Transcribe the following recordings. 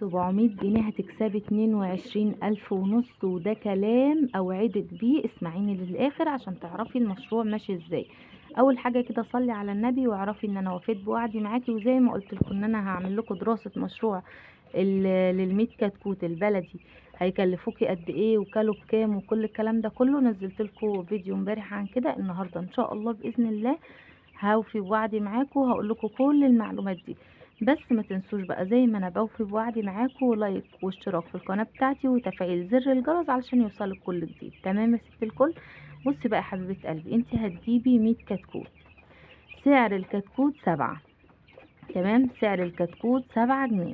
700 جنيه هتكسبي 22,500 وده كلام اوعدك بيه. اسمعيني للاخر عشان تعرفي المشروع ماشي ازاي. اول حاجه كده صلي على النبي واعرفي ان انا وفيت بوعدي معاكي، وزي ما قلت لكم ان انا هعمل لكم دراسه مشروع للميت كتكوت البلدي هيكلفوكي قد ايه وكالو بكام وكل الكلام ده كله. نزلت لكم فيديو امبارح عن كده. النهارده ان شاء الله باذن الله هوفي بوعدي معاكم وهقول لكم كل المعلومات دي. بس ما تنسوش بقى زي ما انا بوفي بوعدي معاكم لايك واشتراك في القناه بتاعتي وتفعيل زر الجرس علشان يوصلك كل جديد. تمام يا ست الكل. بصي بقى يا حبيبه قلبي، انت هتجيبي 100 كتكوت. سعر الكتكوت 7. تمام، سعر الكتكوت 7 جنيه.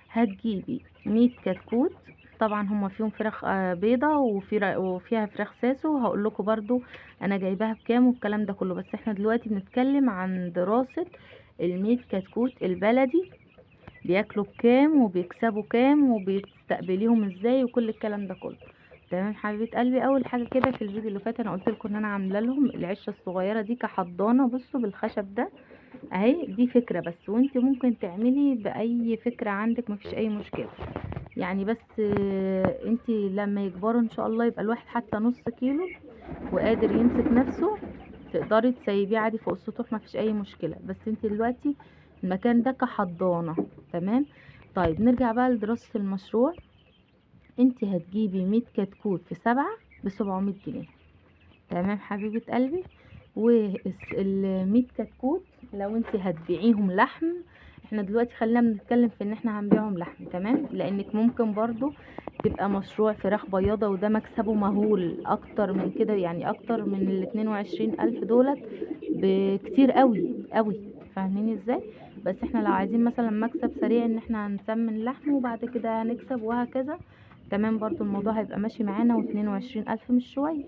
هتجيبي 100 كتكوت. طبعا هما فيهم فراخ بيضة وفيها فراخ ساسو. هقول لكم برضو انا جايباها بكام والكلام ده كله، بس احنا دلوقتي بنتكلم عن دراسة ال100 كتكوت البلدي بياكلوا بكام وبيكسبوا كام وبيستقبليهم ازاي وكل الكلام ده كله. تمام حبيبه قلبي. اول حاجه كده في الفيديو اللي فات انا قلت لكم ان انا عامله لهم العشه الصغيره دي كحضانه. بصوا بالخشب ده اهي، دي فكرة بس، وانت ممكن تعملي باي فكرة عندك مفيش اي مشكلة يعني. بس انت لما يكبروا ان شاء الله يبقى الواحد حتى نص كيلو وقادر يمسك نفسه تقدري تسيبيه عادي فوق السطوح مفيش اي مشكلة. بس انت دلوقتي المكان ده كحضانة. تمام. طيب نرجع بقى لدراسة المشروع. انت هتجيبي 100 كتكوت في 7 ب700 جنيه. تمام حبيبة قلبي. وال100 كتكوت لو انت هتبيعيهم لحم، احنا دلوقتي خلينا بنتكلم في ان احنا هنبيعهم لحم. تمام، لانك ممكن برضو تبقى مشروع فراخ بياضة وده مكسبه مهول اكتر من كده، يعني اكتر من ال22,000 دولت بكتير قوي قوي. فاهمين ازاي؟ بس احنا لو عايزين مثلا مكسب سريع ان احنا هنسمن لحم وبعد كده هنكسب وهكذا، تمام برضو الموضوع هيبقى ماشي معانا. و22,000 مش شوية.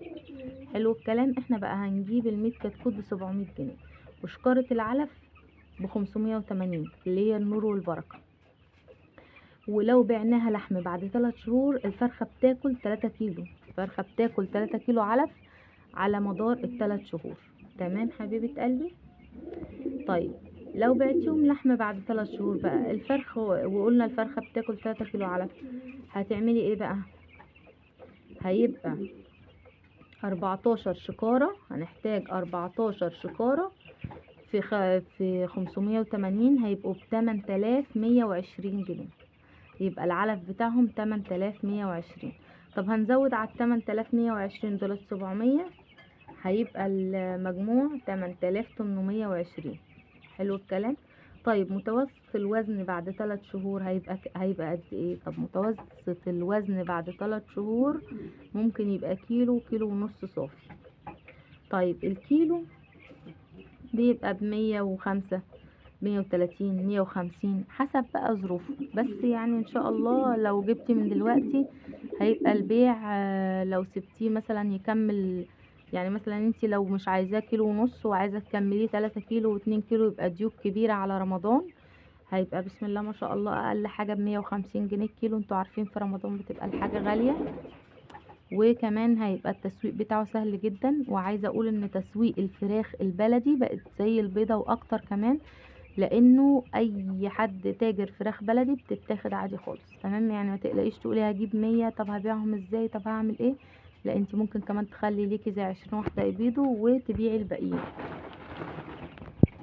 حلو الكلام. احنا بقى هنجيب ال100 كتكوت ب700 جنيه، وشكارة العلف ب580 اللي هي النور والبركة. ولو بعناها لحم بعد 3 شهور الفرخة بتاكل 3 كيلو. الفرخة بتاكل 3 كيلو علف على مدار ال3 شهور. تمام حبيبة قلبي. طيب لو بعتيهم لحم بعد 3 شهور بقى الفرخ، وقلنا الفرخة بتاكل 3 كيلو علف، هتعملي ايه بقى؟ هيبقى 14 شكارة. هنحتاج 14 شكارة في 580 هيبقوا ب8120 جنيه. يبقى العلف بتاعهم 8120. طب هنزود على 8120 دول 700، هيبقى المجموع 8820. حلو الكلام. طيب متوسط الوزن بعد 3 شهور هيبقى قد ايه؟ طب متوسط الوزن بعد 3 شهور ممكن يبقى كيلو، كيلو ونص صافي. طيب الكيلو بيبقى ب105، 130، 150 حسب بقى ظروفه. بس يعني ان شاء الله لو جبتي من دلوقتي هيبقى البيع لو سبتيه مثلا يكمل، يعني مثلا انت لو مش عايزاه كيلو ونص وعايزه تكمليه 3 كيلو و2 كيلو يبقى ديوك كبيره على رمضان، هيبقى بسم الله ما شاء الله اقل حاجه ب150 جنيه الكيلو. انتوا عارفين في رمضان بتبقى الحاجه غاليه. وكمان هيبقى التسويق بتاعه سهل جدا. وعايزه اقول ان تسويق الفراخ البلدي بقت زي البيضه واكتر كمان، لانه اي حد تاجر فراخ بلدي بتتاخد عادي خالص. تمام، يعني ما تقلقيش تقولي هجيب 100 طب هبيعهم ازاي طب هعمل ايه. لا انت ممكن كمان تخلي ليكي زي 20 واحده يبيضوا وتبيعي الباقيين.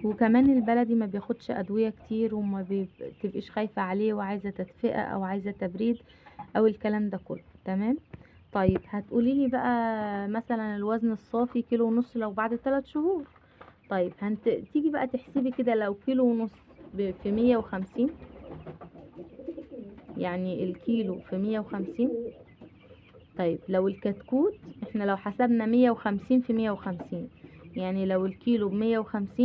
وكمان البلدي ما بياخدش ادويه كتير وما بتبقيش خايفه عليه وعايزه تدفئه او عايزه تبريد او الكلام ده كله. تمام. طيب هتقولي لي بقى مثلا الوزن الصافي كيلو ونص لو بعد 3 شهور. طيب تيجي بقى تحسبي كده لو كيلو ونص في 150، يعني الكيلو في 150. طيب لو الكتكوت احنا لو حسبنا 150 في 150، يعني لو الكيلو ب150،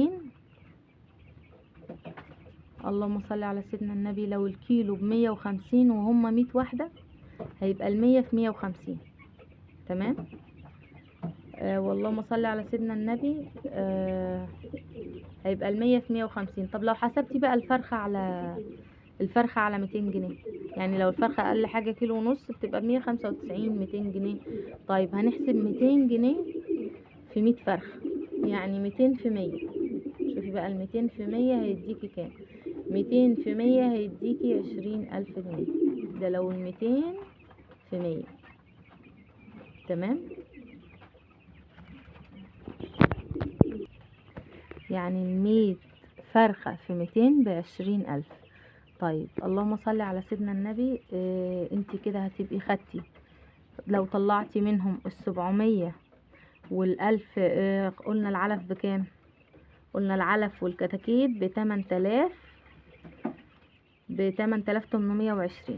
اللهم صل على سيدنا النبي، لو الكيلو ب150 وهم 100 واحدة هيبقى ال100 في 150. تمام. واللهم صل على سيدنا النبي. هيبقى ال100 في 150. طب لو حسبتي بقى الفرخة على 200 جنيه، يعني لو الفرخة أقل حاجة كيلو ونص بتبقى ب195، 200 جنيه. طيب هنحسب 200 جنيه في 100 فرخة، يعني 200 في 100. شوفي بقى ال200 في 100 هيديكي كام؟ 200 في 100 هيديكي 20,000 جنيه. ده لو 200 في 100. تمام، يعني 100 فرخة في 200 ب20,000. طيب اللهم صل على سيدنا النبي. انت كده هتبقي خدتي، لو طلعتي منهم 700 وال1000. قلنا العلف بكام؟ قلنا العلف والكتاكيت ب8820.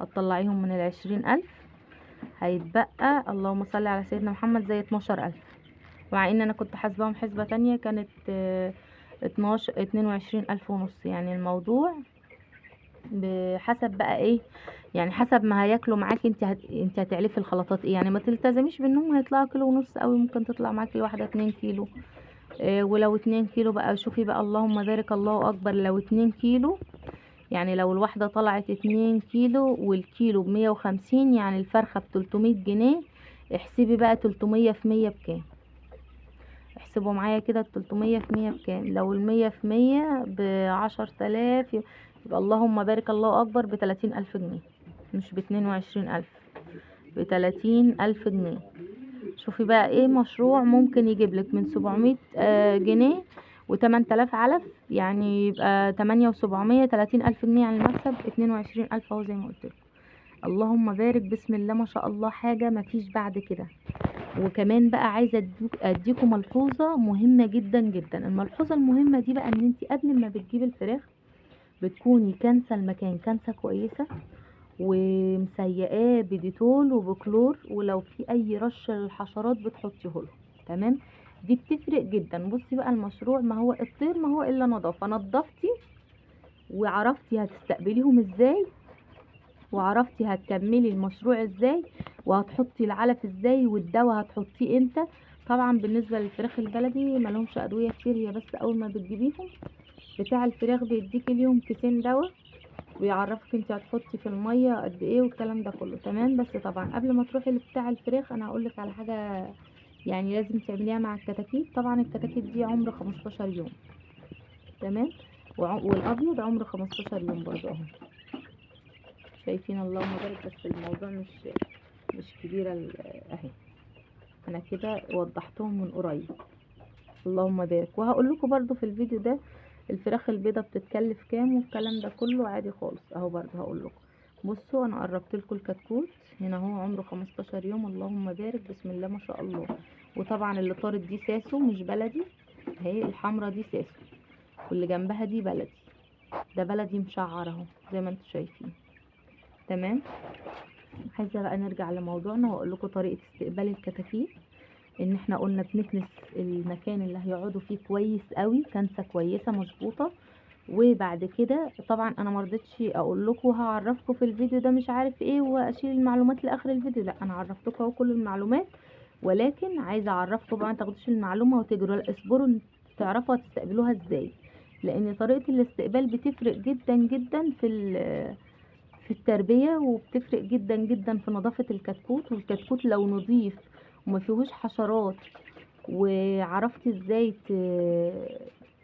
هتطلعيهم من ال20,000 هيتبقى اللهم صل على سيدنا محمد زي 12,000. مع ان انا كنت حاسباهم حسبة تانية كانت 22,000 ونص. يعني الموضوع بحسب بقى ايه، يعني حسب ما هياكلوا معاكي. انت هتعلفي الخلطات ايه، يعني ما تلتزميش بانهم هيطلعوا كيلو ونص قوي، ممكن تطلع معاكي الواحدة 2 كيلو. ولو 2 كيلو بقى شوفي بقى اللهم بارك الله اكبر. لو 2 كيلو يعني لو الواحدة طلعت 2 كيلو والكيلو ب150، يعني الفرخة ب300 جنيه. احسبي بقى 300 في 100 بكام. احسبوا معايا كده 300 في 100 بكام. لو 100 في 100 ب10,000، يبقى اللهم بارك الله اكبر ب30,000 جنيه، مش ب22,000، ب30,000 جنيه. شوفي بقى ايه مشروع ممكن يجيبلك من 700 جنيه و8000 علف، يعني يبقى 8 و700 30,000 جنيه. يعني المكسب 22,000 اهو زي ما قلت لكم. اللهم بارك بسم الله ما شاء الله، حاجة مفيش بعد كده. وكمان بقى عايزة اديكم ملحوظة مهمة جدا جدا. الملحوظة المهمة دي بقى ان انت قبل ما بتجيبي الفراخ بتكوني كانسة المكان كانسة كويسة، ومسيقاه بديتول وبكلور، ولو في اي رش للحشرات بتحطيه له. تمام، دي بتفرق جدا. بصي بقى المشروع ما هو الطير ما هو الا نظافه. نظفتي وعرفتي هتستقبليهم ازاي، وعرفتي هتكملي المشروع ازاي، وهتحطي العلف ازاي، والدواء هتحطيه امتى. طبعا بالنسبه للفراخ البلدي ملهمش ادويه كتير، هي بس اول ما بتجيبيهم بتاع الفراخ بيديكي ليهم كيسين دواء، ويعرفك انت هتحطي في الميه قد ايه والكلام ده كله. تمام، بس طبعا قبل ما تروحي لبتاع الفراخ انا هقولك على حاجه يعني لازم تعمليها مع الكتاكيت. طبعا الكتاكيت دي عمر 15 يوم. تمام، والابيض عمر 15 يوم برضه اهو. شايفين اللهم بارك، بس الموضوع مش كبيره اهي. انا كده وضحتهم من قريب. اللهم بارك. وهقول لكم برضو في الفيديو ده الفراخ البيضه بتتكلف كام والكلام ده كله عادي خالص اهو. برضو هقول لكم. بصوا انا قربت لكم الكتكوت هنا هو عمره 15 يوم. اللهم بارك بسم الله ما شاء الله. وطبعا اللي طارت دي ساسو مش بلدي، اهي الحمرا دي ساسو، واللي جنبها دي بلدي. ده بلدي مشعر اهو زي ما انتم شايفين. تمام، عايزه بقى نرجع لموضوعنا واقول لكم طريقه استقبال الكتاكيت. ان احنا قلنا بنكنس المكان اللي هيقعدوا فيه كويس قوي، كنسه كويسه مظبوطه. وبعد كده طبعا انا مرضتش اقول لكم هعرفكم في الفيديو ده مش عارف ايه واشيل المعلومات لاخر الفيديو، لا انا عرفتكم اهو كل المعلومات. ولكن عايزه اعرفكم بقى ما تاخدوش المعلومه وتجروا، لا اصبروا تعرفوا هتستقبلوها ازاي. لان طريقه الاستقبال بتفرق جدا جدا في التربيه، وبتفرق جدا جدا في نظافه الكتكوت. والكتكوت لو نظيف وما فيهوش حشرات، وعرفتي ازاي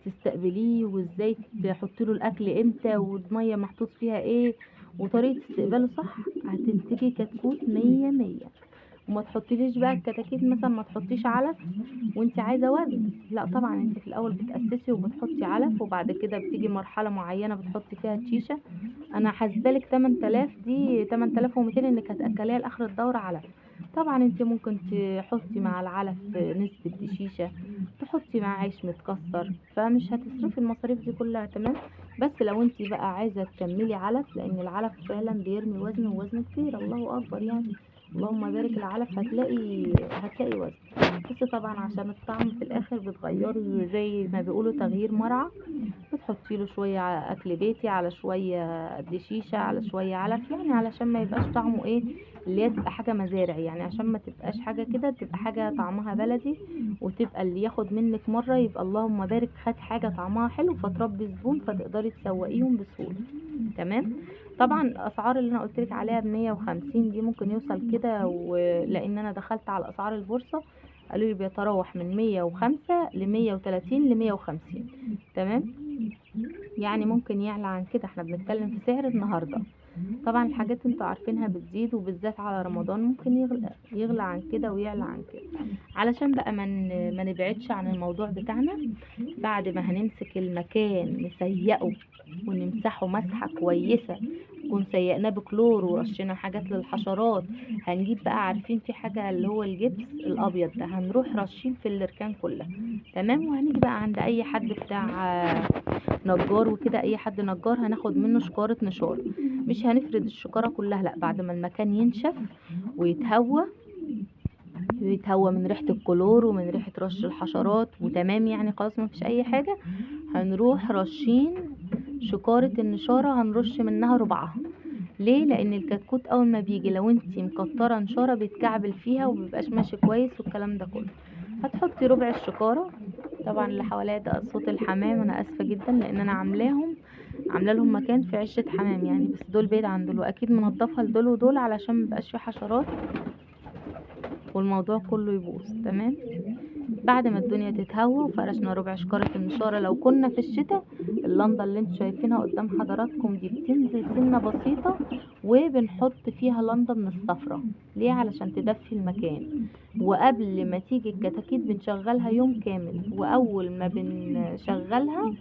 تستقبليه، وازاي تحطي له الاكل امتى، والميه محطوط فيها ايه، وطريقه استقباله صح، هتنتجي كتكوت 100 100. وما تحطيليش بقى الكتاكيت مثلا ما تحطيش علف وانت عايزه وزن، لا طبعا انت في الاول بتاسسي وبتحطي علف، وبعد كده بتيجي مرحله معينه بتحطي فيها تشيشه. انا حاسبالك 8000 دي 8200 انك هتاكليها لاخر الدوره علف. طبعا انت ممكن تحطي مع العلف نسبه دشيشه، تحطي مع عيش متكسر، فمش هتصرفي المصاريف دي كلها. تمام، بس لو انت بقى عايزه تكملي علف، لان العلف فعلا بيرمي وزن ووزن كتير الله اكبر يعني. اللهم بارك العلف هتلاقي وزن. بس طبعا عشان الطعم في الاخر بتغيري زي ما بيقولوا تغيير مرعى، بتحطي له شويه اكل بيتي على شويه دشيشه على شويه علف، يعني علشان ما يبقاش طعمه ايه، اللي هي تبقى حاجه مزارع، يعني عشان ما تبقاش حاجه كده، تبقى حاجه طعمها بلدي، وتبقى اللي ياخد منك مره يبقى اللهم بارك خد حاجه طعمها حلو، فتربي زبون فتقدري تسوقيهم بسهوله. تمام، طبعا الاسعار اللي انا قلتلك عليها ب150 دي ممكن يوصل كده، ولان انا دخلت على اسعار البورصه قالوا لي بيتراوح من 105 ل130 ل150. تمام، يعني ممكن يعلى عن كده، احنا بنتكلم في سعر النهارده. طبعا الحاجات انتوا عارفينها بتزيد، وبالذات على رمضان ممكن يغلى عن كده ويعلى عن كده. علشان بقى ما نبعدش عن الموضوع بتاعنا، بعد ما هنمسك المكان نسيقه ونمسحه مسحة كويسة، نكون سيقناه بكلور ورشينا حاجات للحشرات. هنجيب بقى، عارفين في حاجة اللي هو الجبس الابيض ده، هنروح رشين في الاركان كلها. تمام. وهنيجي بقى عند اي حد بتاع نجار وكده، اي حد نجار هناخد منه شكارة نشار. مش هنفرد الشكارة كلها، لا، بعد ما المكان ينشف ويتهوى، من ريحة الكلور ومن ريحة رش الحشرات وتمام، يعني خلاص ما فيش اي حاجة، هنروح رشين شكارة النشارة، هنرش منها ربعها. ليه؟ لان الكتكوت اول ما بيجي لو انتي مكترة نشارة بيتكعبل فيها ومبيبقاش ماشي كويس والكلام ده كله. هتحطي ربع الشكارة. طبعا اللي حواليا ده صوت الحمام، انا اسفة جدا لان انا عامله لهم مكان في عشة حمام يعني، بس دول بعيد عن دول، واكيد منضفة لدول ودول علشان مبقاش فيه حشرات والموضوع كله يبوظ. تمام. بعد ما الدنيا تتهوى وفرشنا ربع شكارة النشارة، لو كنا في الشتاء اللندة اللي انتوا شايفينها قدام حضراتكم دي بتنزل سنة بسيطة، وبنحط فيها لندة من الصفرة. ليه؟ علشان تدفي المكان. وقبل ما تيجي الكتاكيت بنشغلها يوم كامل، واول ما بنشغلها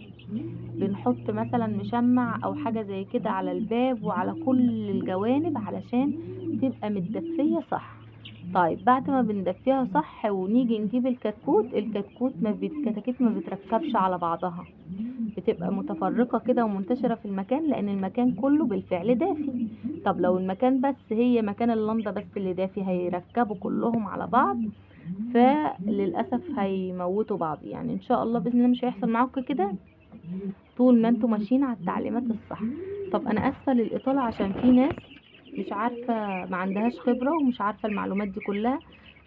بنحط مثلا مشمع او حاجة زي كده على الباب وعلى كل الجوانب علشان تبقى متدفية صح. طيب بعد ما بندفيها صح ونيجي نجيب الكتاكيت ما بتركبش على بعضها، بتبقى متفرقة كده ومنتشرة في المكان، لان المكان كله بالفعل دافي. طب لو المكان بس، هي مكان اللندة بس اللي دافي، هيركبوا كلهم على بعض، فللأسف هيموتوا بعض. يعني ان شاء الله بإذن الله مش هيحصل معاكم كده طول ما انتوا ماشيين على التعليمات الصح. طب انا اسفة للإطالة عشان في ناس مش عارفة، ما عندهاش خبرة ومش عارفة المعلومات دي كلها.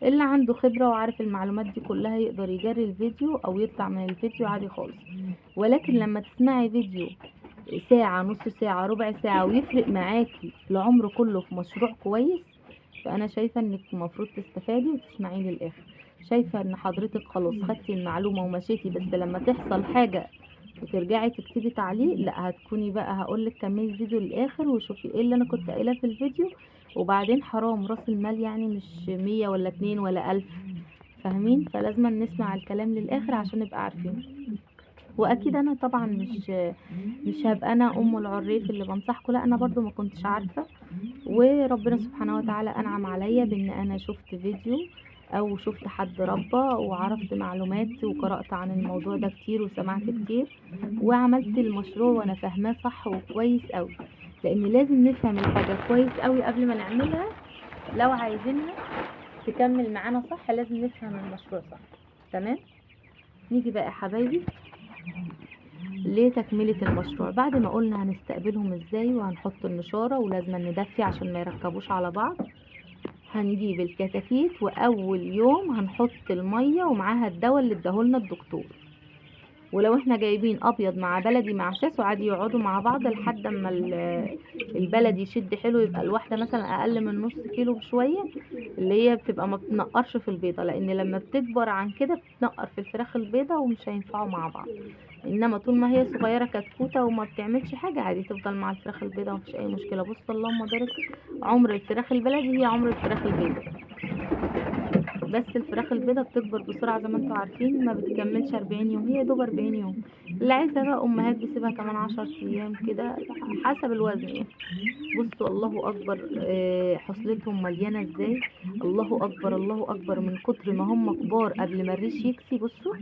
اللي عنده خبرة وعارف المعلومات دي كلها يقدر يجري الفيديو او يطلع من الفيديو عادي خالص. ولكن لما تسمعي فيديو ساعة، نص ساعة، ربع ساعة، ويفرق معاكي العمر كله في مشروع كويس، فانا شايفة انك المفروض تستفادي وتسمعيه للاخر. شايفة ان حضرتك خلاص خدتي المعلومة ومشيتي، بس لما تحصل حاجة وترجعي تكتبي تعليق، لا، هتكوني بقى هقولك كملي الفيديو للاخر وشوفي ايه اللي انا كنت قايلاه في الفيديو. وبعدين حرام راس المال، يعني مش 100 ولا 2 ولا 1000، فاهمين؟ فلازم نسمع الكلام للاخر عشان نبقى عارفين. واكيد انا طبعا مش هبقى انا ام العريف اللي بنصحكم، لا، انا برضو ما كنتش عارفة، وربنا سبحانه وتعالى انعم عليا بان انا شفت فيديو او شفت حد ربى وعرفت معلومات وقرأت عن الموضوع ده كتير وسمعت كتير، وعملت المشروع وانا فاهماه صح وكويس قوي. لان لازم نفهم الحاجة كويس قوي قبل ما نعملها. لو عايزينها تكمل معانا صح لازم نفهم المشروع صح. تمام. نيجي بقى يا حبايبي لتكملة المشروع. بعد ما قلنا هنستقبلهم ازاي وهنحط النشارة ولازم ندفي عشان ما يركبوش على بعض، هنجيب الكتاكيت واول يوم هنحط المية ومعاها الدواء اللي اداهولنا الدكتور. ولو احنا جايبين ابيض مع بلدي مع ساس وعادي يقعدوا مع بعض لحد اما البلدي يشد حلو، يبقى الواحدة مثلا اقل من نص كيلو بشوية، اللي هي بتبقى ما بتنقرش في البيضة، لان لما بتكبر عن كده بتنقر في الفراخ البيضة ومش هينفعوا مع بعض. انما طول ما هي صغيرة كتكوتة وما بتعملش حاجة عادي تفضل مع الفراخ البيضة مفيش اي مشكلة. بص اللهم بارك، عمر الفراخ البلدي هي عمر الفراخ البيضة، بس الفراخ البيضة بتكبر بسرعة زي ما انتوا عارفين، ما بتكملش 40 يوم، هي دوب 40 يوم. اللي عايزة بقى امهات بيسيبها كمان 10 ايام كده حسب الوزن يعني. بصوا الله اكبر، حصلتهم مليانة ازاي، الله اكبر الله اكبر، من كتر ما هم كبار قبل ما الريش يكسي. بصوا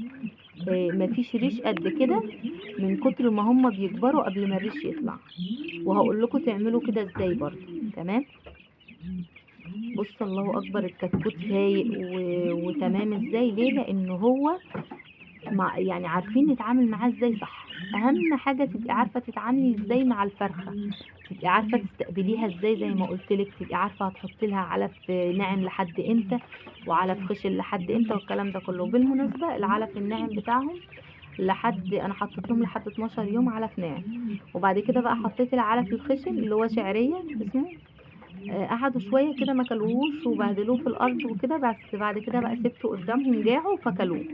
مفيش ريش قد كده من كتر ما هم بيكبروا قبل ما الريش يطلع. وهقول لكم تعملوا كده ازاي برضو. تمام. بص الله اكبر، الكتكوت فايق وتمام ازاي. ليه؟ لانه هو يعني عارفين نتعامل معاه ازاي صح. اهم حاجة تبقي عارفة تتعاملي ازاي مع الفرخة، تبقي عارفة تستقبليها ازاي، زي ما قلتلك تبقي عارفة هتحطي لها علف ناعم لحد امتى وعلف خشن لحد امتى والكلام ده كله. بالمناسبة العلف الناعم بتاعهم انا حطيت لهم لحد 12 يوم علف ناعم، وبعد كده بقى حطيت العلف الخشن اللي هو شعرية اسمه، قعدوا شويه كده ما كلوهوش وبهدلوه في الارض وكده، بس بعد كده بقى سبته قدامهم جاعوا فكلوه.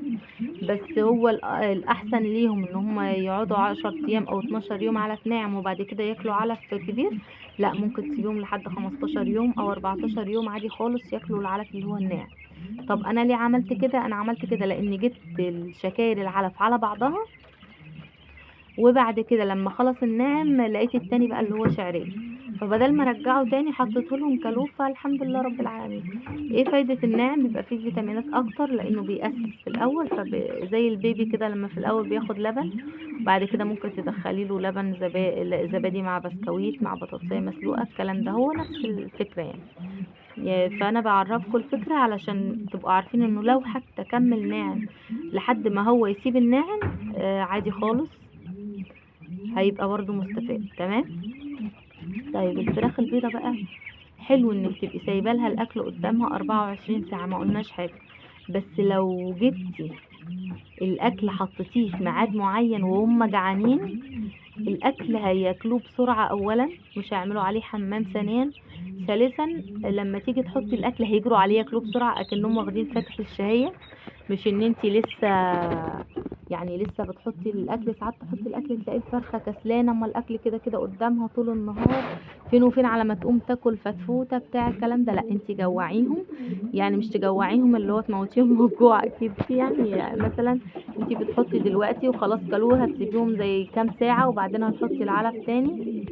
بس هو الاحسن ليهم ان هم يقعدوا 10 ايام او 12 يوم علف ناعم وبعد كده ياكلوا علف كبير. لا، ممكن تسيبيهم لحد 15 يوم او 14 يوم عادي خالص ياكلوا العلف اللي هو الناعم. طب انا ليه عملت كده؟ انا عملت كده لان جبت الشكاير العلف على بعضها، وبعد كده لما خلص الناعم لقيت التاني بقى اللي هو شعريه، فبدل ما رجعه تاني حطيته لهم كلوه، فالحمد لله رب العالمين. ايه فايدة الناعم؟ بيبقى فيه فيتامينات اكتر لانه بيأسس في الاول، زي البيبي كده لما في الاول بياخد لبن، بعد كده ممكن تدخلي له لبن زبادي مع بسكويت مع بطاطسية مسلوقة، الكلام ده هو نفس الفكرة يعني. فانا بعرفكم الفكرة علشان تبقوا عارفين انه لو حتى كمل ناعم لحد ما هو يسيب الناعم عادي خالص، هيبقى برضو مستفاد. تمام. طيب الفراخ البيضة بقى، حلو انك تبقي سايبه لها الاكل قدامها 24 ساعة، ما قلناش حاجة. بس لو جبتي الاكل حطيتيه في ميعاد معين وهم جعانين، الاكل هياكلوه بسرعة، اولا مش هيعملوا عليه حمام، ثانيا ثالثا لما تيجي تحطي الاكل هيجروا عليه ياكلوه بسرعة اكنهم واخدين فتح الشهية. مش ان انتي لسه يعني لسه بتحطي الاكل، ساعات تحطي الاكل تلاقي الفرخه كسلانه، اما الاكل كده كده قدامها طول النهار، فين وفين على ما تقوم تاكل فتفوته بتاع الكلام ده. لا، انتي جوعيهم، يعني مش تجوعيهم اللي هو تموتيهم من الجوع اكيد، يعني مثلا انتي بتحطي دلوقتي وخلاص كلوها، هتسيبيهم زي كام ساعه وبعدين هتحطي العلف تاني.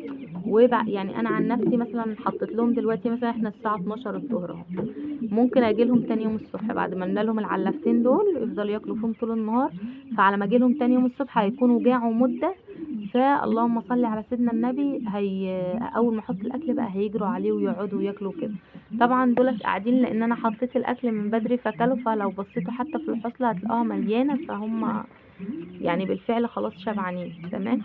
يعني انا عن نفسي مثلا حطيت لهم دلوقتي، مثلا احنا الساعه 12 الظهر اهو، ممكن اجي لهم تاني يوم الصبح بعد ما ادنا لهم العلفتين دول يفضلوا ياكلوا فيهم طول النهار، فعلى ما اجي لهم تاني يوم الصبح هيكونوا جاعوا مده. فاللهم صل على سيدنا النبي، اول ما احط الاكل بقى هيجروا عليه ويقعدوا وياكلوا كده. طبعا دول قاعدين لان انا حطيت الاكل من بدري فكلوا، فلو بصيتوا حتى في الحصله هتلاقوها مليانه، فهم يعني بالفعل خلاص شبعانين. تمام،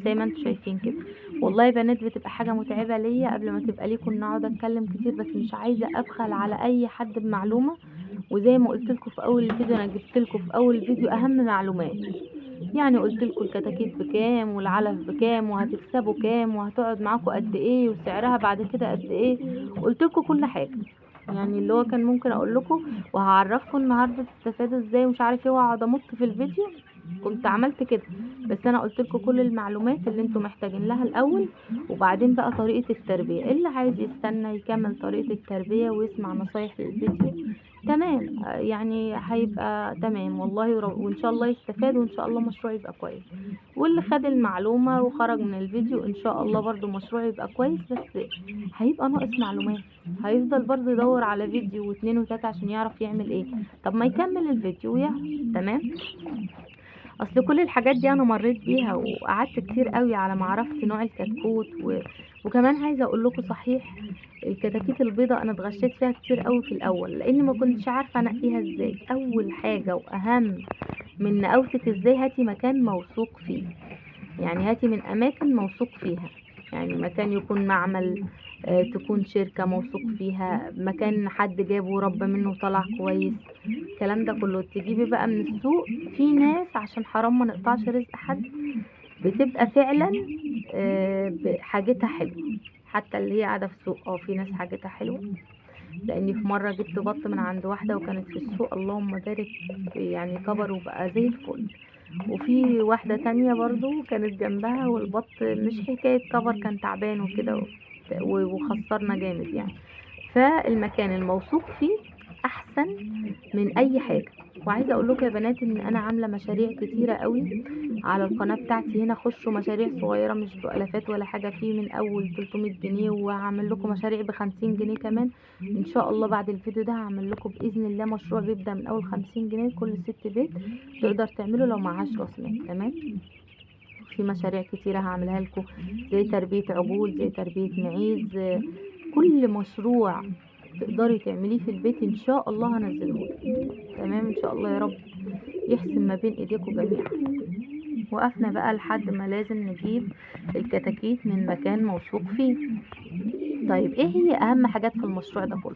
زي ما انتم شايفين كده. والله يا بنات بتبقى حاجه متعبه ليا قبل ما تبقى ليكم ان اقعد اتكلم كتير، بس مش عايزه ابخل على اي حد بمعلومه. وزي ما قلت لكم في اول الفيديو، انا جبت لكم في اول الفيديو اهم معلومات، يعني قلت لكم الكتاكيت بكام والعلف بكام وهتكسبوا كام وهتقعد معاكم قد ايه وسعرها بعد كده قد ايه، قلت لكم كل حاجه. يعني اللي هو كان ممكن اقول لكم وهعرفكم النهارده تستفادوا ازاي ومش عارف ايه واقعد امط في الفيديو، كنت عملت كده. بس انا قلت لكم كل المعلومات اللي انتم محتاجين لها الاول، وبعدين بقى طريقه التربيه. اللي عايز يستنى يكمل طريقه التربيه ويسمع نصايح للفيديو تمام، يعني هيبقى تمام والله، وان شاء الله يستفاد وان شاء الله مشروع يبقى كويس. واللي خد المعلومه وخرج من الفيديو ان شاء الله برضو مشروع يبقى كويس، بس هيبقى ناقص معلومات، هيفضل برضو يدور على فيديو واثنين وثلاثة عشان يعرف يعمل ايه. طب ما يكمل الفيديو ويعرف. تمام. اصل كل الحاجات دي انا مريت بيها وقعدت كتير قوي على ما عرفت نوع الكتكوت وكمان عايزه اقول لكم صحيح، الكتاكيت البيضاء انا اتغشيت فيها كتير قوي في الاول لاني ما كنتش عارفه انقيها ازاي. اول حاجه واهم من نقاوتك ازاي، هاتي مكان موثوق فيه، يعني هاتي من اماكن موثوق فيها، يعني مكان يكون معمل، تكون شركة موثوق فيها، مكان حد جابه وربى منه وطلع كويس، الكلام ده كله. تجيبي بقى من السوق، في ناس عشان حرام ما نقطعش رزق حد بتبقى فعلا حاجتها حلوة، حتى اللي هي قاعدة في السوق في ناس حاجتها حلوة. لاني في مرة جبت بط من عند واحدة وكانت في السوق اللهم بارك، يعني كبر وبقى زي الفل. وفي واحدة تانية برضو كانت جنبها والبط مش حكاية كبر، كان تعبان وكده وخسرنا جامد يعني. فالمكان الموثوق فيه احسن من اي حاجة. وعايزة اقول لكم يا بنات ان انا عاملة مشاريع كتيرة قوي على القناة بتاعتي هنا، خشوا مشاريع صغيرة مش بألافات ولا حاجة، فيه من اول 300 جنيه وهعمل لكم مشاريع ب50 جنيه كمان ان شاء الله. بعد الفيديو ده هعمل لكم باذن الله مشروع بيبدأ من اول 50 جنيه كل ست بيت تقدر تعمله لو معهاش راس مال. تمام. في مشاريع كتيرة هعملها لكم، زي تربية عجول، زي تربية معيز، كل مشروع تقدري تعمليه في البيت ان شاء الله هنزله. تمام ان شاء الله يا رب يحسن ما بين ايديكم جميعا. وقفنا بقى لحد ما لازم نجيب الكتاكيت من مكان موثوق فيه. طيب ايه هي اهم حاجات في المشروع ده كله؟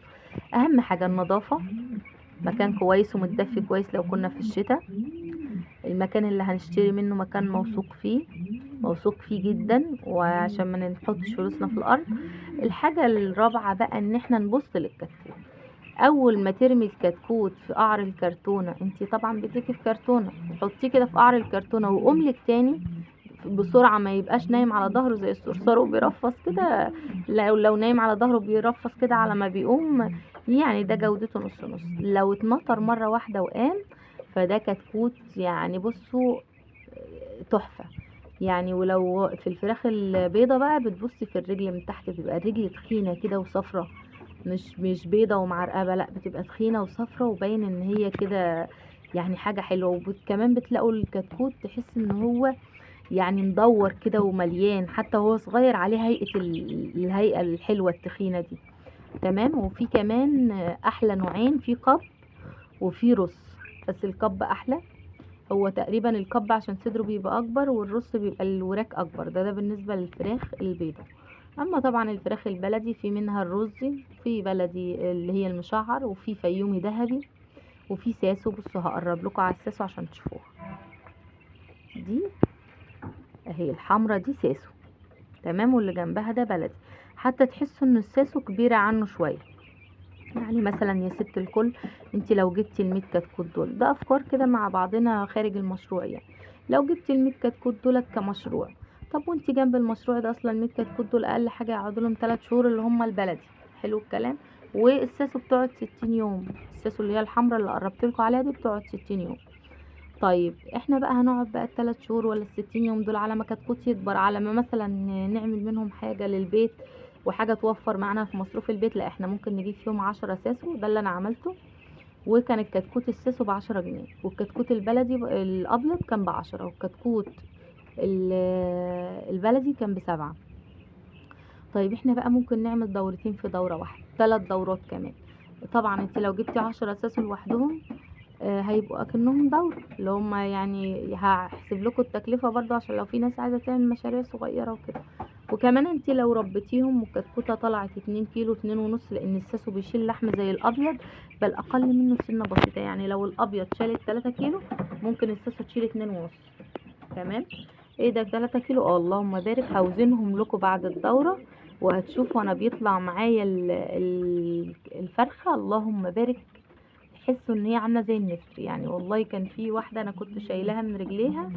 اهم حاجة النظافة، مكان كويس ومتدفي كويس لو كنا في الشتاء، المكان اللي هنشتري منه مكان موثوق فيه، موثوق فيه جدا، وعشان ما نحطش فلوسنا في الارض. الحاجة الرابعة بقى ان احنا نبص للكتكوت. اول ما ترمي الكتكوت في قعر الكرتونة، انتي طبعا بتيجي في كرتونة، حطيه كده في قعر الكرتونة وقوملك تاني بسرعة، ما يبقاش نايم على ظهره زي الصرصار وبيرفص كده. لو نايم على ظهره بيرفص كده على ما بيقوم، يعني ده جودته نص نص. لو اتمطر مرة واحدة وقام، فده كتكوت يعني بصوا تحفة يعني. ولو في الفراخ البيضة بقى، بتبصي في الرجل من تحت، بتبقى الرجل تخينة كده وصفرة، مش بيضة ومعرقبة، لا بتبقى تخينة وصفرة وباين ان هي كده يعني حاجة حلوة. وكمان بتلاقوا الكتكوت تحس ان هو يعني مدور كده ومليان، حتى وهو صغير عليه هيئة الهيئة الحلوة التخينة دي. تمام. وفي كمان احلى نوعين، في قب وفي رص، بس القب احلى. هو تقريبا القب عشان صدره بيبقى اكبر، والرص بيبقى الوراك اكبر. ده بالنسبة للفراخ البيضة. اما طبعا الفراخ البلدي، في منها الرزي، في بلدي اللي هي المشعر، وفي فيومي ذهبي، وفي ساسو. بصوا هقرب لكم على الساسو عشان تشوفوها. دي اهي الحمرة دي ساسو، تمام. واللي جنبها ده بلدي. حتى تحسوا ان الساسو كبيرة عنه شوية. يعني مثلا يا ست الكل، انت لو جبتي ال100 كتكوت دول، ده افكار كده مع بعضنا خارج المشروع يعني. لو جبتي ال100 كتكوت دولت كمشروع، طب وانت جنب المشروع ده اصلا ال100 كتكوت دول اقل حاجة يقعدوا لهم 3 شهور، اللي هم البلدي. حلو الكلام. والساسو بتقعد 60 يوم. الساسو اللي هي الحمراء اللي قربت لكم عليها دي بتقعد 60 يوم. طيب احنا بقى هنقعد بقى ال3 شهور ولا ال60 يوم دول على ما كتكوت يكبر، على ما مثلا نعمل منهم حاجة للبيت وحاجة توفر معانا في مصروف البيت؟ لا، احنا ممكن نجيب فيهم 10 ساسو. ده اللي انا عملته. وكان الكتكوت الساسو ب10 جنيه، والكتكوت البلدي الابيض كان ب10، والكتكوت البلدي كان ب7. طيب احنا بقى ممكن نعمل دورتين في دورة واحدة، 3 دورات كمان. طبعا انت لو جبتي 10 ساسو لوحدهم، هيبقوا اكنهم دورة، اللي هم يعني هحسب لكم التكلفة برضو عشان لو في ناس عايزة تعمل مشاريع صغيرة وكده. وكمان انت لو ربيتيهم والكتكوتة طلعت 2 كيلو 2.5، لان الساسو بيشيل لحم زي الابيض، بل اقل منه سنة بسيطة. يعني لو الابيض شالت 3 كيلو، ممكن الساسو تشيل 2.5. تمام. ايه ده 3 كيلو؟ اللهم بارك. هوزنهم لكم بعد الدورة وهتشوفوا انا بيطلع معايا الفرخة، اللهم بارك. تحسوا ان هي عامله زي النسر يعني. والله كان في واحده انا كنت شايلها من رجليها،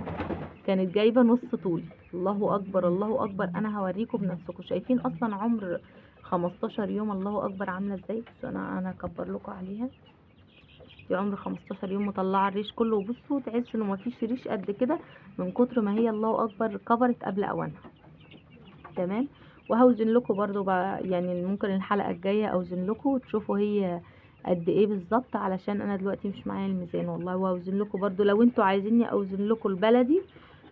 كانت جايبه نص طولي. الله اكبر الله اكبر. انا هوريكم بنفسكم. شايفين اصلا عمر 15 يوم؟ الله اكبر عامله ازاي. بصوا انا اكبر لكم عليها. دي عمر 15 يوم مطلعه الريش كله. وبصوا تحسوا انه مفيش ريش قد كده من كتر ما هي الله اكبر كبرت قبل اوانها. تمام. وهوزن لكم برضو بقى، يعني ممكن الحلقه الجايه اوزن لكم وتشوفوا هي قد ايه بالظبط، علشان انا دلوقتي مش معايا الميزان والله. واوزن لكم برضو لو انتوا عايزيني اوزن لكم البلدي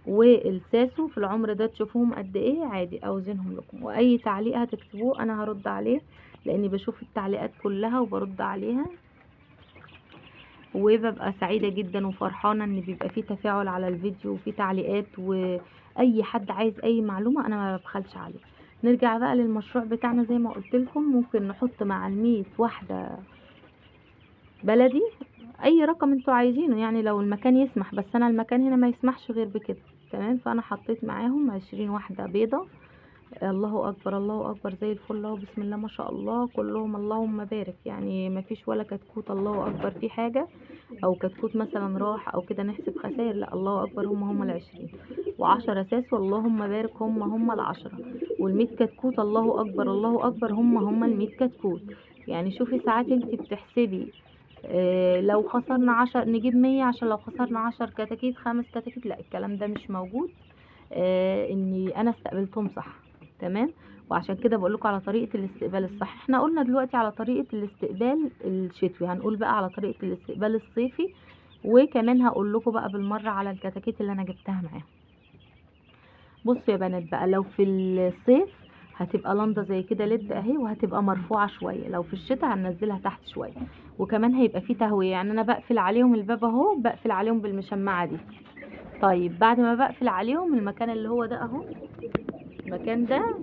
والساسو في العمر ده تشوفوهم قد ايه، عادي اوزنهم لكم. واي تعليق هتكتبوه انا هرد عليه، لاني بشوف التعليقات كلها وبرد عليها. وببقى سعيدة جدا وفرحانة ان بيبقى فيه تفاعل على الفيديو وفيه تعليقات، واي حد عايز اي معلومة انا ما ببخلش عليه. نرجع بقى للمشروع بتاعنا. زي ما قلت لكم، ممكن نحط مع ال100 واحدة بلدي اي رقم انتوا عايزينه، يعني لو المكان يسمح، بس انا المكان هنا ما يسمحش غير بكده. تمام. فانا حطيت معاهم 20 واحدة بيضة. الله اكبر الله اكبر زي الفل اهو. بسم الله ما شاء الله كلهم اللهم بارك. يعني ما فيش ولا كتكوت الله اكبر في حاجة، او كتكوت مثلا راح او كده نحسب خسائر، لا الله اكبر هم ال20. و10 اساس اللهم بارك هم ال10. وال100 كتكوت الله اكبر الله اكبر هم ال100 كتكوت. يعني شوفي ساعات انت بتحسبي لو خسرنا 10 نجيب 100، عشان لو خسرنا 10 كتاكيت 5 كتاكيت، لا الكلام ده مش موجود. اني انا استقبلتهم صح. تمام. وعشان كده بقول لكم على طريقة الاستقبال الصح. احنا قلنا دلوقتي على طريقة الاستقبال الشتوي، هنقول بقى على طريقة الاستقبال الصيفي. وكمان هقول لكم بقى بالمرة على الكتاكيت اللي انا جبتها معاهم. بصوا يا بنات بقى، لو في الصيف هتبقى لنضة زي كده لد اهي، وهتبقى مرفوعة شوية. لو في الشتاء هننزلها تحت شوية. وكمان هيبقى فيه تهوية، يعني انا بقفل عليهم الباب اهو، بقفل عليهم بالمشمعة دي. طيب بعد ما بقفل عليهم، المكان اللي هو ده اهو، المكان ده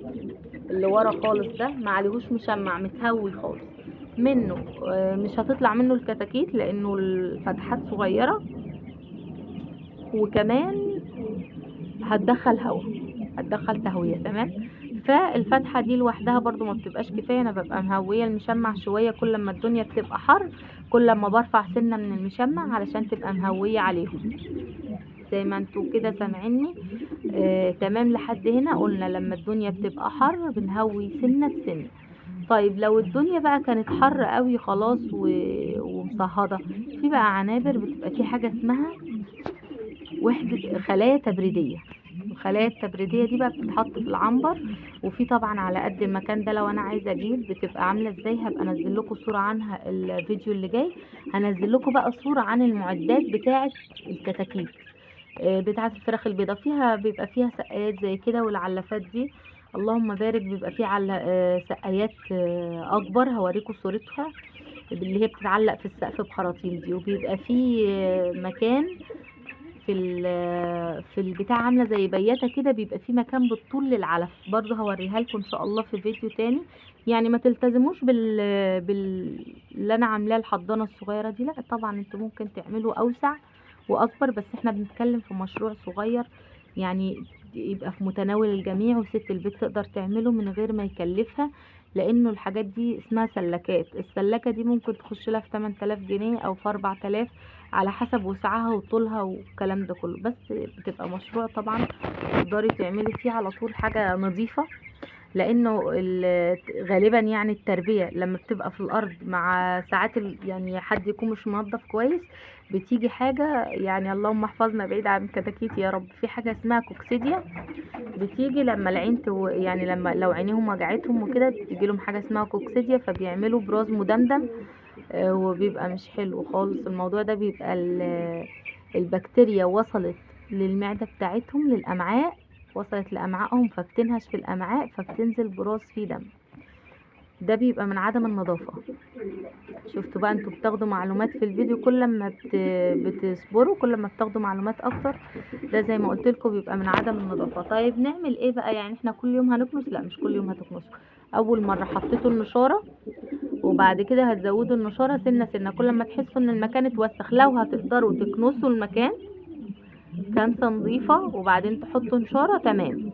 اللي ورا خالص ده ما عليهوش مشمع، متهوي خالص منه. مش هتطلع منه الكتاكيت لانه الفتحات صغيرة، وكمان هتدخل هوا. بتدخل تهوية. تمام. فالفتحة دي لوحدها برضو ما بتبقاش كفاية، انا ببقى مهوية المشمع شوية. كل ما الدنيا بتبقى حر كل ما برفع سنة من المشمع علشان تبقى مهوية عليهم زي ما انتوا كده سامعيني. تمام. لحد هنا قلنا لما الدنيا بتبقى حر بنهوي سنة بسنة. طيب لو الدنيا بقى كانت حر قوي خلاص ومصهده، في بقى عنابر بتبقى في حاجة اسمها وحدة خلايا تبريدية. الخلايا التبريدية دي بقى بتتحط في العنبر، وفي طبعا على قد المكان ده لو انا عايزة اجيب بتبقى عاملة ازاي هبقى انزل لكم صورة عنها الفيديو اللي جاي. هنزل لكم بقى صورة عن المعدات بتاعة الكتاكيت، بتاعة الفراخ البيضاء. بيبقى فيها سقايات زي كده، والعلافات دي اللهم بارك بيبقى فيه سقايات اكبر، هوريكم صورتها اللي هي بتتعلق في السقف بخراطيم دي. وبيبقى فيه مكان في البتاع عامله زي بياته كده، بيبقى فيه مكان بالطول للعلف. برضه هوريها لكم ان شاء الله في فيديو تاني. يعني ما تلتزموش اللي انا عاملاه الحضانه الصغيره دي، لا طبعا انتوا ممكن تعملوا اوسع واكبر، بس احنا بنتكلم في مشروع صغير يعني يبقى في متناول الجميع وست البيت تقدر تعمله من غير ما يكلفها. لانه الحاجات دي اسمها سلكات، السلكه دي ممكن تخش لها في 8000 جنيه او في 4000 على حسب وسعها وطولها والكلام ده كله. بس بتبقى مشروع طبعا تقدري تعملي فيه على طول حاجه نظيفه. لانه غالبا يعني التربيه لما بتبقى في الارض مع ساعات يعني حد يكون مش منظف كويس بتيجي حاجه، يعني اللهم احفظنا بعيد عن كتاكيت يا رب. في حاجه اسمها كوكسيديا بتيجي لما العين يعني لما لو عينيهم وجعتهم وكده بتيجي لهم حاجه اسمها كوكسيديا، فبيعملوا براز مدمدم. وبيبقى مش حلو خالص الموضوع ده. بيبقى البكتيريا وصلت للمعده بتاعتهم للامعاء، وصلت لامعائهم فبتنهش في الامعاء فبتنزل براز فيه دم. ده بيبقى من عدم النظافه. شفتوا بقى انتوا بتاخدوا معلومات في الفيديو، كل ما بتصبروا كل ما بتاخدوا معلومات اكتر. ده زي ما قلت لكم بيبقى من عدم النظافه. طيب نعمل ايه بقى؟ يعني احنا كل يوم هنكنس؟ لا مش كل يوم هتكنسوا. اول مره حطيتوا النشاره وبعد كده هتزودوا النشاره سنه سنه كل ما تحسوا ان المكان اتوسخ. لو هتقدروا تكنسوا المكان كنسه نظيفه وبعدين تحطوا نشاره تمام.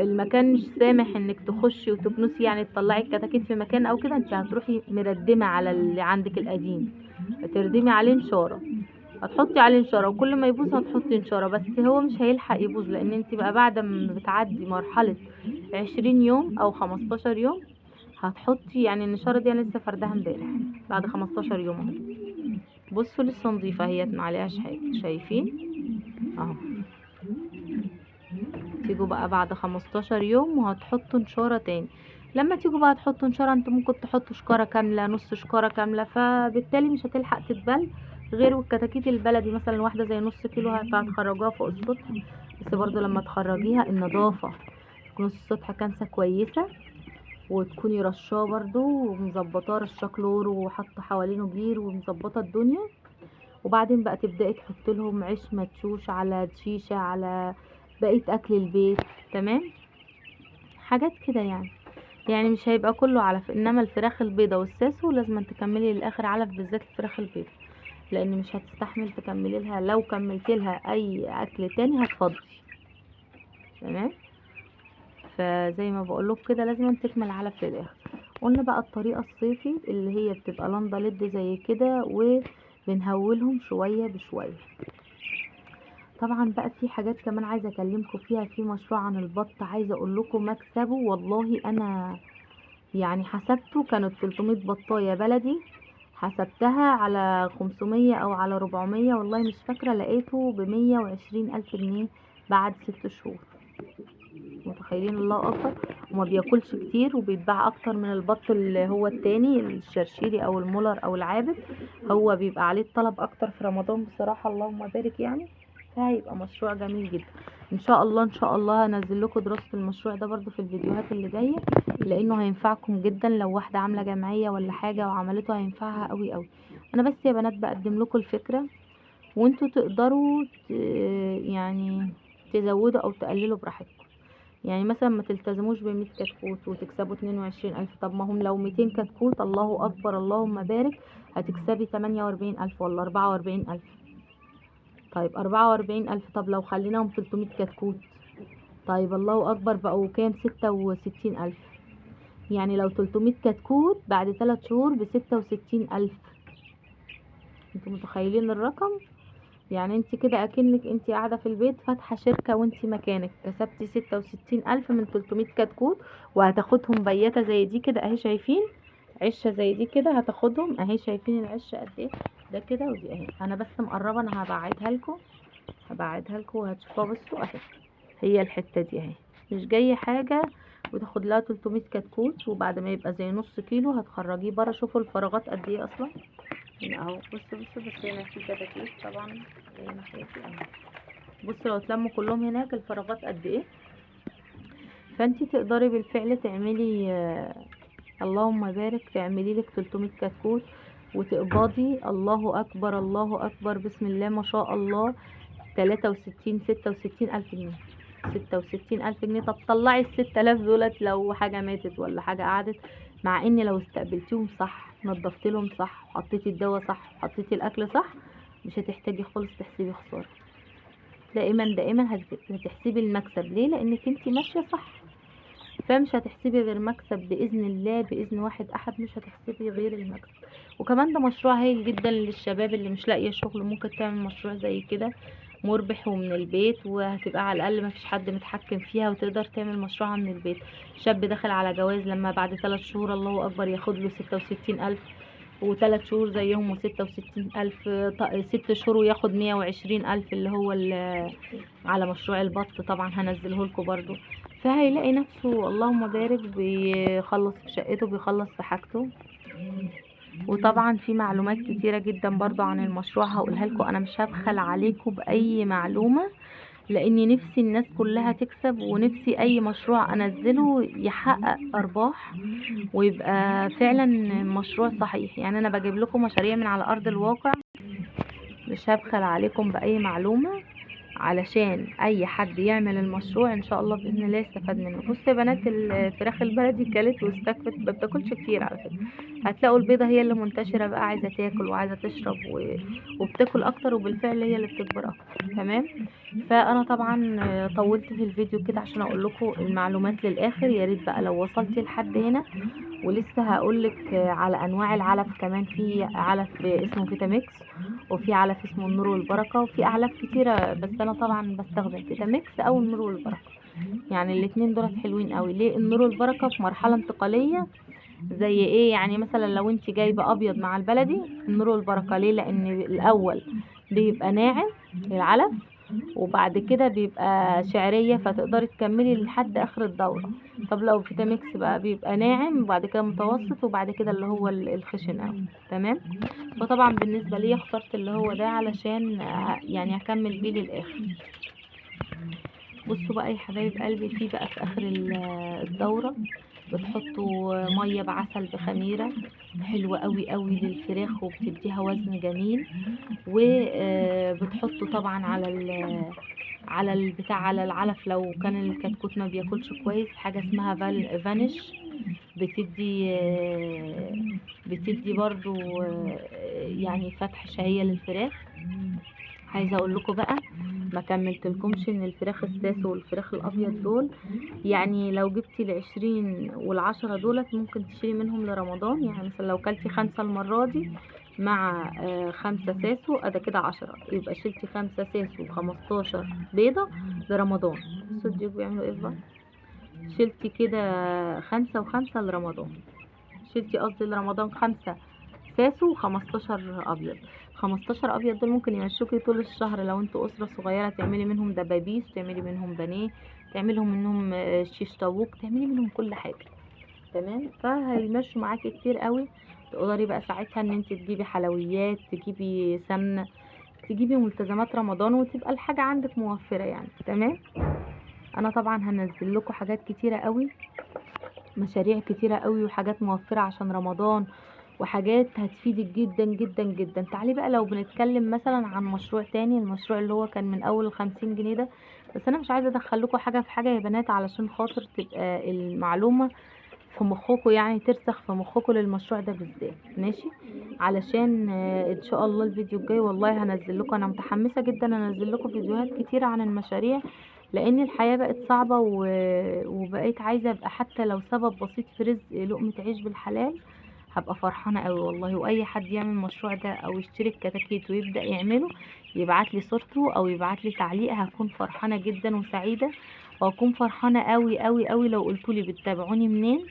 المكان مش سامح انك تخشي وتكنسي يعني تطلعي الكتاكيت في مكان او كده، انت هتروحي مردمه على اللي عندك القديم، هتردمي عليه نشاره، هتحطي عليه نشاره وكل ما يبوظ هتحطي نشاره. بس هو مش هيلحق يبوظ لان انت بقى بعد ما بتعدي مرحله 20 يوم او 15 يوم هتحطي. يعني النشاره دي انا لسه فردها امبارح بعد 15 يوم اهو. بصوا لسه نظيفه هي ما عليهاش حاجه، شايفين اهو. تيجوا بقى بعد 15 يوم وهتحطوا نشاره تاني. لما تيجوا بقى تحطوا نشاره انتوا ممكن تحطوا شكاره كامله، نص شكاره كامله، فبالتالي مش هتلحق تتبل. غير الكتاكيت البلدي مثلا واحده زي نص كيلو هتخرجوها فوق السطح. بس برضو لما تخرجيها النظافه تكون السطح كنسه كويسه، وتكوني رشاه برضو ومظبطاه رشاه كلور وحاطه حوالينه جير ومظبطه الدنيا. وبعدين بقى تبداي تحطي لهم عيش مدشوش على شيشه على بقيه اكل البيت. تمام. حاجات كده يعني مش هيبقى كله علف. انما الفراخ البيضة والساسو لازم تكملي للاخر علف، بالذات الفراخ البيضة لان مش هتستحمل تكملي لها. لو كملتي لها اي اكل تاني هتفضي. تمام. فزي ما بقولك كده لازم تكمل علف للاخر. قلنا بقى الطريقة الصيفي اللي هي بتبقى لندا لد زي كده وبنهولهم شوية بشوية. طبعا بقى في حاجات كمان عايزه اكلمكم فيها في مشروع عن البط. عايزه اقول لكم مكسبه والله انا يعني حسبته كانت 300 بطايه بلدي، حسبتها على 500 او على 400 والله مش فاكره، لقيته ب120 الف جنيه بعد 6 شهور. متخيلين؟ الله اكبر. وما بياكلش كتير وبيتباع اكتر من البط اللي هو التاني الشرشيري او المولر او العابد. هو بيبقى عليه الطلب اكتر في رمضان بصراحه اللهم بارك يعني. فهيبقى مشروع جميل جدا ان شاء الله. ان شاء الله هنزل لكم دراسه المشروع ده برضو في الفيديوهات اللي جايه، لانه هينفعكم جدا. لو واحده عامله جمعيه ولا حاجه وعملته هينفعها قوي قوي. انا بس يا بنات بقدم لكم الفكره وانتوا تقدروا يعني تزودوا او تقللوا براحتكم. يعني مثلا ما تلتزموش ب100 كتكوت وتكسبوا 22,000. طب ما هم لو 200 كتكوت الله اكبر اللهم بارك هتكسبي 48,000 ولا 44,000. طيب 44,000. طب لو خليناهم 300 كتكوت طيب الله اكبر، بقوا كام؟ 66,000. يعني لو 300 كتكوت بعد 3 شهور ب66,000. انتوا متخيلين الرقم؟ يعني انت كده اكنك انت قاعدة في البيت فاتحة شركة وانت مكانك، كسبتي 66,000 من 300 كتكوت. وهتاخدهم بياتة زي دي كده اهي، شايفين؟ عشة زي دي كده هتاخدهم اهي، شايفين العشة قد ايه؟ ده كده ودي اهي. انا بس مقربة، انا هبعدها لكم وهتشوفوها. بصوا اهي، هي الحتة دي اهي، مش جاية حاجة. وتاخد لها 300 كتكوت، وبعد ما يبقى زي نص كيلو هتخرجيه بره. شوفوا الفراغات قد ايه اصلا هنا اهو. بصوا بس هنا في كتاكيت طبعا زي ناحيتي اهو. بصوا لو اتلموا كلهم هناك الفراغات قد ايه. فانتي تقدري بالفعل تعملي اللهم بارك، تعملي لك 300 كتكوت وتقبضي. الله اكبر الله اكبر، بسم الله ما شاء الله، 63 66 الف جنيه. 66 الف جنيه. طب طلعي ال6000 دولت لو حاجة ماتت ولا حاجة قعدت. مع ان لو استقبلتيهم صح، نضفت لهم صح، وحطيتي الدواء صح، وحطيتي الاكل صح، مش هتحتاجي خالص تحسبي خسارة. دائما هتحسبي المكسب. ليه؟ لانك انت ماشية صح. فمش هتحسبي غير مكسب باذن الله، باذن واحد احد، مش هتحسبي غير المكسب. وكمان ده مشروع هايل جدا للشباب اللي مش لاقيه شغل. ممكن تعمل مشروع زي كده مربح ومن البيت، وهتبقى على الاقل مفيش حد متحكم فيها، وتقدر تعمل مشروعها من البيت. شاب داخل على جواز، لما بعد 3 شهور الله اكبر ياخد له 66,000، و3 شهور زيهم و66,000، 6 شهور وياخد 120,000 اللي هو على مشروع البط. طبعا هنزله لكم برضو. فهيلاقي نفسه اللهم بارك بيخلص في شقته، بيخلص في حاجته. وطبعا في معلومات كتيرة جدا برضو عن المشروع هقولها لكم. انا مش هبخل عليكم باي معلومة، لاني نفسي الناس كلها تكسب، ونفسي اي مشروع انزله يحقق ارباح ويبقى فعلا مشروع صحيح. يعني انا بجيب لكم مشاريع من على ارض الواقع، مش هبخل عليكم باي معلومة، علشان اي حد يعمل المشروع ان شاء الله باذن الله يستفاد منه. بصوا يا بنات، الفراخ البلدي كلت واستكفت، ما بتاكلش كتير على فكره. هتلاقوا البيضه هي اللي منتشره بقى، عايزه تاكل وعايزه تشرب وبتاكل اكتر، وبالفعل هي اللي بتكبر اكتر. تمام. فانا طبعا طولت في الفيديو كده عشان اقول لكم المعلومات للاخر. يا ريت بقى لو وصلتي لحد هنا. ولسه هقولك على انواع العلف كمان. في علف اسمه فيتاميكس، وفي علف اسمه النور والبركه، وفي اعلاف كتيره، بس انا طبعا بستخدم فيتاميكس او النور والبركه. يعني الاتنين دولت حلوين قوي. ليه؟ النور والبركه في مرحله انتقاليه. زي ايه؟ يعني مثلا لو انت جايبه ابيض مع البلدي، النور والبركه. ليه؟ لان الاول بيبقى ناعم العلف، وبعد كده بيبقى شعرية، فتقدري تكملي لحد اخر الدورة. طب لو فيتاميكس بقى بيبقى ناعم، وبعد كده متوسط، وبعد كده اللي هو الخشن اوي. تمام. فطبعا بالنسبة لي اخترت اللي هو ده علشان يعني هكمل بيه للاخر. بصوا بقى يا حبايب قلبي، فيه بقى في اخر الدورة بتحطوا مية بعسل بخميرة، حلوة قوي قوي للفراخ وبتديها وزن جميل. وبتحطوا طبعا على البتاع، على العلف لو كان الكتكوت ما بياكلش كويس، حاجة اسمها فانيش. بتدي بتدي برضو يعني فتح شهية للفراخ. عايزه اقول لكم بقى، ما كملتلكمش ان الفراخ الساس والفراخ الابيض دول، يعني لو جبتي ال20 وال10 دولت ممكن تشيلي منهم لرمضان. يعني مثلا لو كلتي 5 المرة دي مع 5 ساسو، ادا كده 10، يبقى شلتي 5 ساسو و15 بيضة لرمضان. بصوا دي بيعملوا ايه بقى. شلتي كده 5 و5 لرمضان. شلتي قصدي لرمضان 5 ساسو و15 ابيض. 15 ابيض دول ممكن يمشوكي طول الشهر. لو انتوا اسره صغيره تعملي منهم دبابيس، تعملي منهم بانيه، تعملي منهم شيش طاووق، تعملي منهم كل حاجه. تمام. فهيمشوا معاكي كتير قوي. تقدري بقى ساعتها ان انت تجيبي حلويات، تجيبي سمنه، تجيبي ملتزمات رمضان، وتبقى الحاجه عندك موفره يعني. تمام. انا طبعا هنزل لكم حاجات كتيره قوي، مشاريع كتيره قوي، وحاجات موفره عشان رمضان، وحاجات هتفيدك جدا جدا جدا. تعالي بقى لو بنتكلم مثلا عن مشروع تاني، المشروع اللي هو كان من اول 50 جنيه ده. بس انا مش عايزه ادخل لكم حاجه في حاجه يا بنات، علشان خاطر تبقى المعلومه في مخكم، يعني ترسخ في مخكم للمشروع ده بالذات. ماشي. علشان ان شاء الله الفيديو الجاي والله هنزل لكم، انا متحمسه جدا انزل لكم فيديوهات كتيره عن المشاريع لان الحياة بقت صعبة وبقيت عايزة ابقى حتى لو سبب بسيط في رزق لقمة عيش بالحلال، هبقى فرحانة قوي والله. واي حد يعمل المشروع ده او يشترك كتاكيت ويبدأ يعمله، يبعت لي صورته او يبعت لي تعليق، هكون فرحانة جدا وسعيدة. واكون فرحانة قوي قوي قوي لو قلتولي بتتابعوني منين.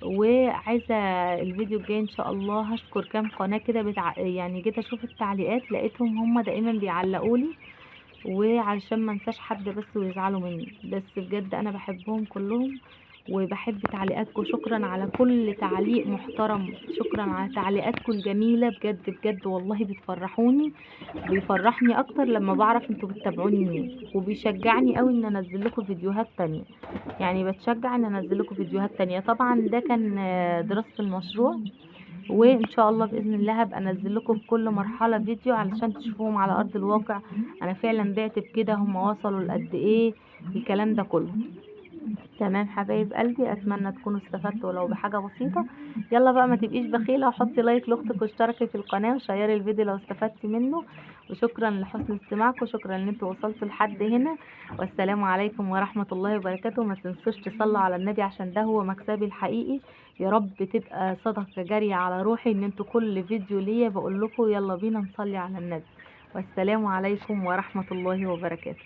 وعايزة الفيديو الجاي ان شاء الله هشكر كام قناة كده يعني جيت اشوف التعليقات لقيتهم هم دائما بيعلقولي، وعشان ما انساش حد بس ويزعلوا مني، بس بجد انا بحبهم كلهم وبحب تعليقاتكم. شكرا على كل تعليق محترم، شكرا على تعليقاتكم الجميلة، بجد بجد والله بتفرحوني. بيفرحني اكتر لما بعرف انتوا بتتابعوني منين، وبيشجعني قوي ان انزل لكم فيديوهات تانية. يعني بتشجع ان انزل لكم فيديوهات تانية. طبعا ده كان دراسة المشروع، وان شاء الله باذن الله هبقى انزل لكم في كل مرحله فيديو علشان تشوفوهم على ارض الواقع. انا فعلا بعت بكده، هم وصلوا لقد ايه، الكلام ده كله. تمام حبايب قلبي، اتمنى تكونوا استفدتوا ولو بحاجه بسيطه. يلا بقى ما تبقيش بخيله، وحطي لايك لاختك واشتركي في القناه وشيري الفيديو لو استفدتي منه. وشكرا لحسن استماعكم، شكرا ان انتوا وصلتوا لحد هنا. والسلام عليكم ورحمه الله وبركاته. ما تنسوش تصلوا على النبي عشان ده هو مكسبي الحقيقي. يا رب تبقى صدقه جاريه على روحي ان انتوا كل فيديو ليا بقول لكم يلا بينا نصلي على النبي. والسلام عليكم ورحمه الله وبركاته.